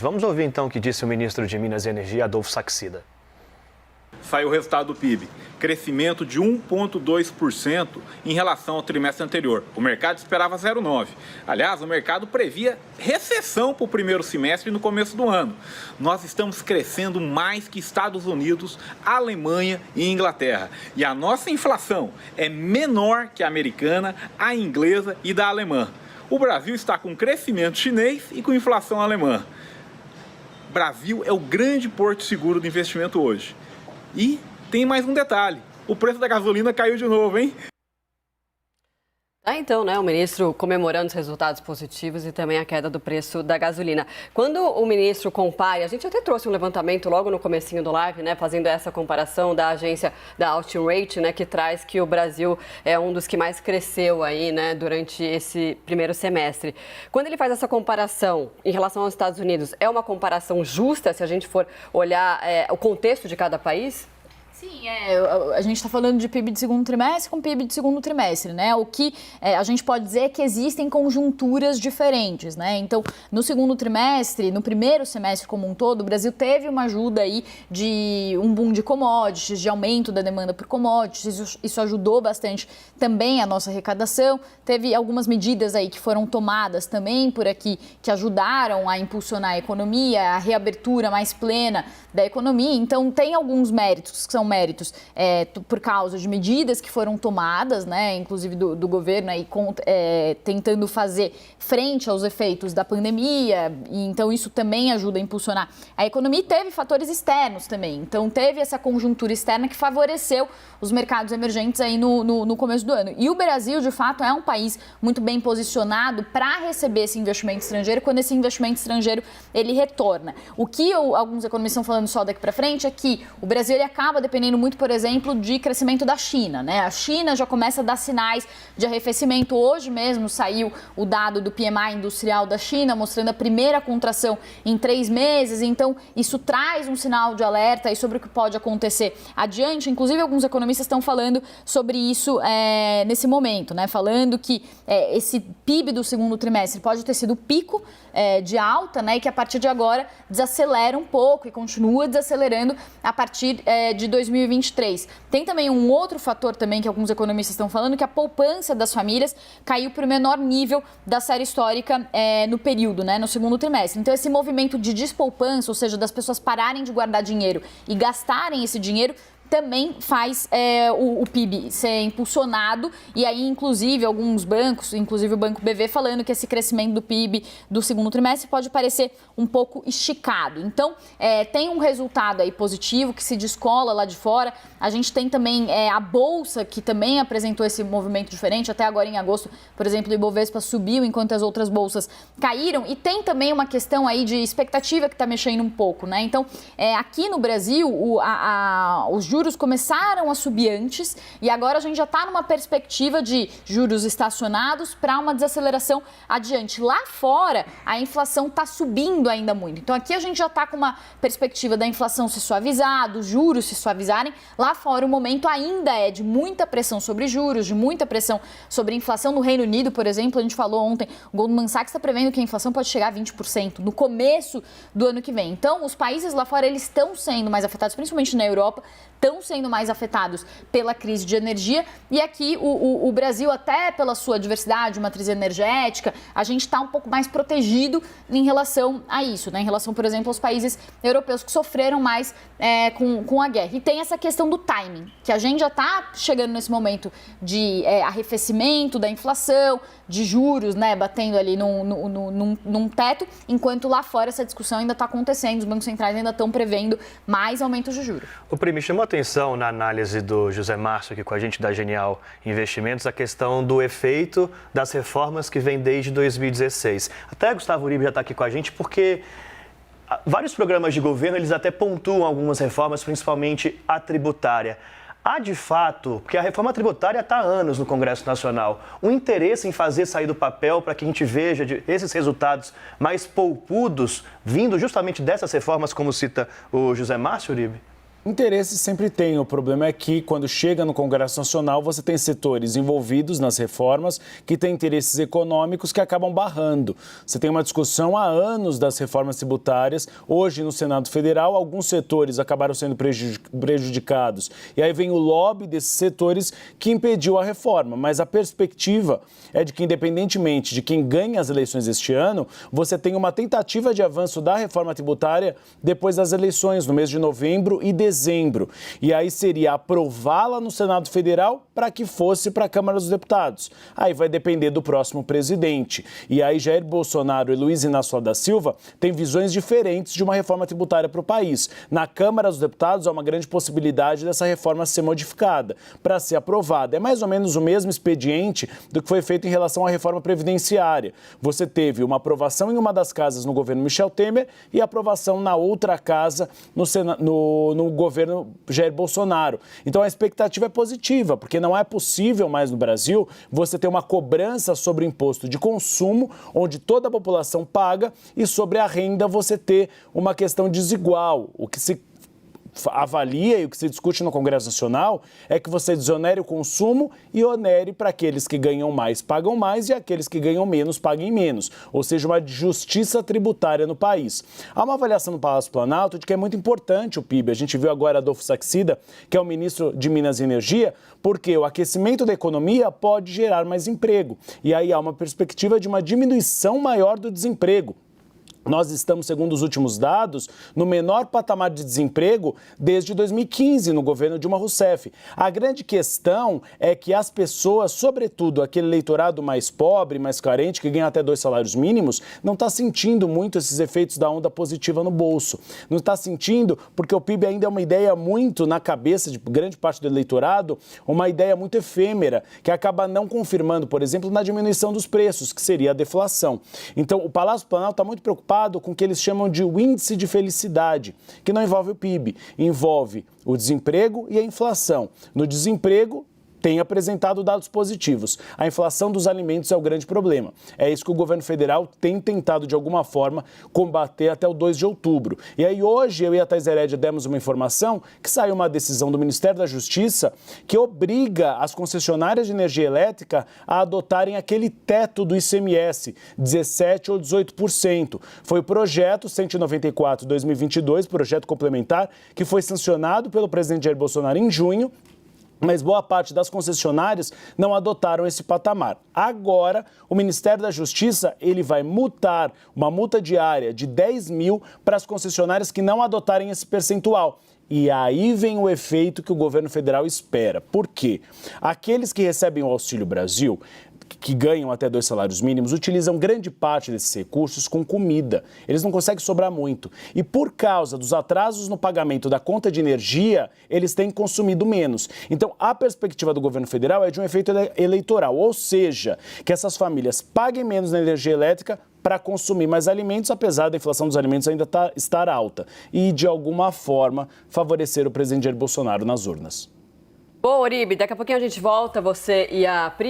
Vamos ouvir então o que disse o ministro de Minas e Energia, Adolfo Saxida. Saiu o resultado do PIB, crescimento de 1,2% em relação ao trimestre anterior. O mercado esperava 0,9%. Aliás, o mercado previa recessão para o primeiro semestre no começo do ano. Nós estamos crescendo mais que Estados Unidos, Alemanha e Inglaterra. E a nossa inflação é menor que a americana, a inglesa e da alemã. O Brasil está com crescimento chinês e com inflação alemã. Brasil é o grande porto seguro do investimento hoje. E tem mais um detalhe, o preço da gasolina caiu de novo, hein? Então, o ministro comemorando os resultados positivos e também a queda do preço da gasolina. Quando o ministro compara, a gente até trouxe um levantamento logo no comecinho do live, fazendo essa comparação da agência da Austin Rate, que traz que o Brasil é um dos que mais cresceu aí, durante esse primeiro semestre. Quando ele faz essa comparação em relação aos Estados Unidos, é uma comparação justa se a gente for olhar o contexto de cada país? Sim, a gente está falando de PIB de segundo trimestre com PIB de segundo trimestre, O que a gente pode dizer é que existem conjunturas diferentes, Então, no segundo trimestre, no primeiro semestre como um todo, o Brasil teve uma ajuda aí de um boom de commodities, de aumento da demanda por commodities, isso ajudou bastante também a nossa arrecadação. Teve algumas medidas aí que foram tomadas também por aqui que ajudaram a impulsionar a economia, a reabertura mais plena da economia. Então, tem alguns méritos que são méritos por causa de medidas que foram tomadas, inclusive do governo, aí, tentando fazer frente aos efeitos da pandemia, e então isso também ajuda a impulsionar a economia. E teve fatores externos também, então teve essa conjuntura externa que favoreceu os mercados emergentes aí no começo do ano. E o Brasil, de fato, é um país muito bem posicionado para receber esse investimento estrangeiro, quando esse investimento estrangeiro ele retorna. O que alguns economistas estão falando só daqui para frente é que o Brasil ele acaba dependendo muito, por exemplo, de crescimento da China, A China já começa a dar sinais de arrefecimento. Hoje mesmo saiu o dado do PMI industrial da China, mostrando a primeira contração em 3 meses. Então, isso traz um sinal de alerta aí sobre o que pode acontecer adiante. Inclusive, alguns economistas estão falando sobre isso nesse momento, Falando que esse PIB do segundo trimestre pode ter sido o pico de alta, E que a partir de agora desacelera um pouco e continua desacelerando a partir de 2023. Tem também um outro fator também que alguns economistas estão falando, que a poupança das famílias caiu para o menor nível da série histórica no período, no segundo trimestre. Então, esse movimento de despoupança, ou seja, das pessoas pararem de guardar dinheiro e gastarem esse dinheiro, também faz o PIB ser impulsionado, e aí, inclusive, alguns bancos, inclusive o Banco BV, falando que esse crescimento do PIB do segundo trimestre pode parecer um pouco esticado. Então, tem um resultado aí positivo que se descola lá de fora. A gente tem também a Bolsa, que também apresentou esse movimento diferente. Até agora, em agosto, por exemplo, o Ibovespa subiu, enquanto as outras bolsas caíram. E tem também uma questão aí de expectativa que está mexendo um pouco, Então, aqui no Brasil, os juros começaram a subir antes e agora a gente já está numa perspectiva de juros estacionados para uma desaceleração adiante. Lá fora, a inflação está subindo ainda muito. Então, aqui a gente já está com uma perspectiva da inflação se suavizar, dos juros se suavizarem. Lá fora, o momento ainda é de muita pressão sobre juros, de muita pressão sobre inflação. No Reino Unido, por exemplo, a gente falou ontem, o Goldman Sachs está prevendo que a inflação pode chegar a 20% no começo do ano que vem. Então, os países lá fora, eles estão sendo mais afetados, principalmente na Europa, estão sendo mais afetados pela crise de energia, e aqui o Brasil, até pela sua diversidade, matriz energética, a gente está um pouco mais protegido em relação a isso, em relação, por exemplo, aos países europeus que sofreram mais com a guerra. E tem essa questão do timing, que a gente já está chegando nesse momento de arrefecimento da inflação, de juros, batendo ali num teto, enquanto lá fora essa discussão ainda está acontecendo, os bancos centrais ainda estão prevendo mais aumentos de juros. O Primi, chamou atenção na análise do José Márcio aqui com a gente da Genial Investimentos a questão do efeito das reformas que vem desde 2016. Até Gustavo Uribe já está aqui com a gente porque vários programas de governo eles até pontuam algumas reformas, principalmente a tributária. Há, de fato, porque a reforma tributária está há anos no Congresso Nacional, um interesse em fazer sair do papel para que a gente veja esses resultados mais poupudos vindo justamente dessas reformas, como cita o José Márcio Uribe? Interesse sempre tem, o problema é que quando chega no Congresso Nacional você tem setores envolvidos nas reformas que têm interesses econômicos que acabam barrando. Você tem uma discussão há anos das reformas tributárias, hoje no Senado Federal alguns setores acabaram sendo prejudicados e aí vem o lobby desses setores que impediu a reforma, mas a perspectiva é de que independentemente de quem ganha as eleições este ano, você tem uma tentativa de avanço da reforma tributária depois das eleições no mês de novembro e dezembro. E aí seria aprová-la no Senado Federal para que fosse para a Câmara dos Deputados. Aí vai depender do próximo presidente. E aí Jair Bolsonaro e Luiz Inácio Lula da Silva têm visões diferentes de uma reforma tributária para o país. Na Câmara dos Deputados há uma grande possibilidade dessa reforma ser modificada para ser aprovada. É mais ou menos o mesmo expediente do que foi feito em relação à reforma previdenciária. Você teve uma aprovação em uma das casas no governo Michel Temer e aprovação na outra casa no governo Jair Bolsonaro. Então a expectativa é positiva, porque não é possível mais no Brasil você ter uma cobrança sobre o imposto de consumo, onde toda a população paga, e sobre a renda você ter uma questão desigual. O que se avalia e o que se discute no Congresso Nacional é que você desonere o consumo e onere para aqueles que ganham mais pagam mais e aqueles que ganham menos paguem menos, ou seja, uma justiça tributária no país. Há uma avaliação no Palácio Planalto de que é muito importante o PIB. A gente viu agora Adolfo Saxida, que é o ministro de Minas e Energia, porque o aquecimento da economia pode gerar mais emprego. E aí há uma perspectiva de uma diminuição maior do desemprego. Nós estamos, segundo os últimos dados, no menor patamar de desemprego desde 2015, no governo Dilma Rousseff. A grande questão é que as pessoas, sobretudo aquele eleitorado mais pobre, mais carente, que ganha até 2 salários mínimos, não está sentindo muito esses efeitos da onda positiva no bolso. Não está sentindo porque o PIB ainda é uma ideia muito na cabeça de grande parte do eleitorado, uma ideia muito efêmera, que acaba não confirmando, por exemplo, na diminuição dos preços, que seria a deflação. Então, o Palácio Planalto está muito preocupado com o que eles chamam de índice de felicidade, que não envolve o PIB, envolve o desemprego e a inflação. No desemprego, tem apresentado dados positivos. A inflação dos alimentos é o grande problema. É isso que o governo federal tem tentado, de alguma forma, combater até o 2 de outubro. E aí hoje eu e a Thais Herédia demos uma informação que saiu uma decisão do Ministério da Justiça que obriga as concessionárias de energia elétrica a adotarem aquele teto do ICMS, 17% ou 18%. Foi o projeto 194/2022, projeto complementar, que foi sancionado pelo presidente Jair Bolsonaro em junho, mas boa parte das concessionárias não adotaram esse patamar. Agora, o Ministério da Justiça ele vai multar uma multa diária de 10 mil para as concessionárias que não adotarem esse percentual. E aí vem o efeito que o governo federal espera. Por quê? Aqueles que recebem o Auxílio Brasil, que ganham até 2 salários mínimos, utilizam grande parte desses recursos com comida. Eles não conseguem sobrar muito. E por causa dos atrasos no pagamento da conta de energia, eles têm consumido menos. Então, a perspectiva do governo federal é de um efeito eleitoral, ou seja, que essas famílias paguem menos na energia elétrica para consumir mais alimentos, apesar da inflação dos alimentos ainda estar alta. E, de alguma forma, favorecer o presidente Jair Bolsonaro nas urnas. Bom, Oribe, daqui a pouquinho a gente volta, você e a Pri.